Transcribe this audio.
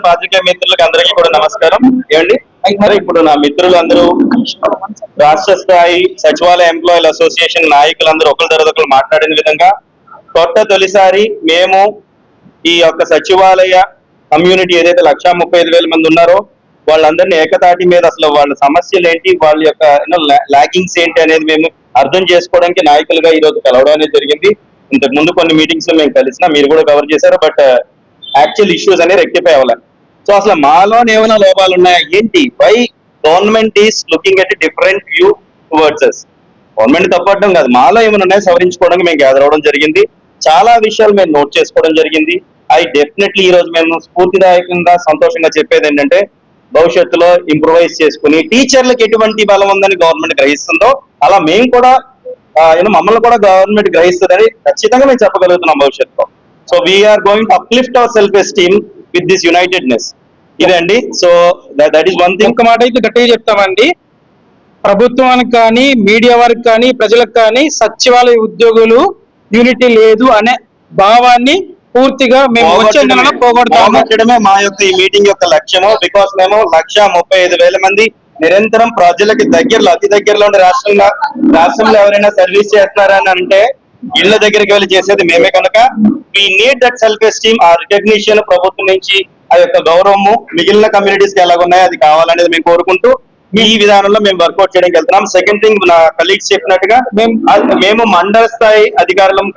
పాత్రికేయ మిత్రులకు అందరికీ కూడా నమస్కారం. ఏమండి మరి ఇప్పుడు నా మిత్రులందరూ రాష్ట్ర స్థాయి సచివాలయ ఎంప్లాయీల అసోసియేషన్ నాయకులందరూ ఒకరి తర్వాత ఒకరు మాట్లాడిన విధంగా తొలిసారి మేము ఈ యొక్క సచివాలయ కమ్యూనిటీ ఏదైతే 1,35,000 మంది ఉన్నారో వాళ్ళందరినీ ఏకతాటి మీద అసలు వాళ్ళ సమస్యలు ఏంటి, వాళ్ళ యొక్క లాగింగ్స్ ఏంటి అనేది మేము అర్థం చేసుకోవడానికి నాయకులుగా ఈ రోజు కలవడం అనేది జరిగింది. ఇంతకు ముందు కొన్ని మీటింగ్స్ లో మేము కలిసినా మీరు కూడా కవర్ చేశారు. బట్ యాక్చువల్ ఇష్యూస్ అనేది రెక్టిఫై అవ్వాలి. సో అసలు మాలోనే ఏమైనా లోపాలు ఉన్నాయా ఏంటి, why government is looking at different view towards us. Government తప్పడం కాదు, మాలో ఏమైనా ఉన్నాయో సవరించుకోవడానికి మేము గ్యాదర్ అవ్వడం జరిగింది. చాలా విషయాలు మేము నోట్ చేసుకోవడం జరిగింది. డెఫినెట్లీ ఈ రోజు మేము స్ఫూర్తిదాయకంగా సంతోషంగా చెప్పేది ఏంటంటే భవిష్యత్తులో ఇంప్రూవైజ్ చేసుకుని టీచర్లకు ఎటువంటి బలం ఉందని గవర్నమెంట్ గ్రహిస్తుందో అలా మేము కూడా మమ్మల్ని కూడా గవర్నమెంట్ గ్రహిస్తుందని ఖచ్చితంగా మేము చెప్పగలుగుతున్నాం భవిష్యత్తులో. So we are going to uplift our self esteem with this unitedness. ఇదండి. So that is one thing. ఒక మాట అయితే గట్టిగా చెప్తామండి, ప్రభుత్వానికి కానీ మీడియా వారికి కానీ ప్రజలకు కానీ సచివాలయ ఉద్యోగులు యూనిటీ లేదు అనే భావాన్ని పూర్తిగా మేము వచ్చే నెలలో పోగొట్టడమే మా యొక్క ఈ మీటింగ్ యొక్క లక్ష్యము. బికాస్ మేము 1,35,000 మంది నిరంతరం ప్రజలకి దగ్గరలో అతి దగ్గరలో ఉండే రాష్ట్రంలో ఎవరైనా సర్వీస్ చేస్తున్నారని అంటే ఇళ్ల దగ్గరికి వెళ్ళి చేసేది మేమే కనుక we need that self esteem, ఆ రికగ్నిషన్ ప్రభుత్వం నుంచి ఆ యొక్క గౌరవము మిగిలిన కమ్యూనిటీస్ కి ఎలాగున్నాయో అది కావాలనేది మేము కోరుకుంటూ ఈ విధానంలో మేము వర్కౌట్ చేయడానికి వెళ్తున్నాం. సెకండ్ థింగ్, నా కలీగ్స్ చెప్పినట్టుగా మేము మండల స్థాయి అధికారులం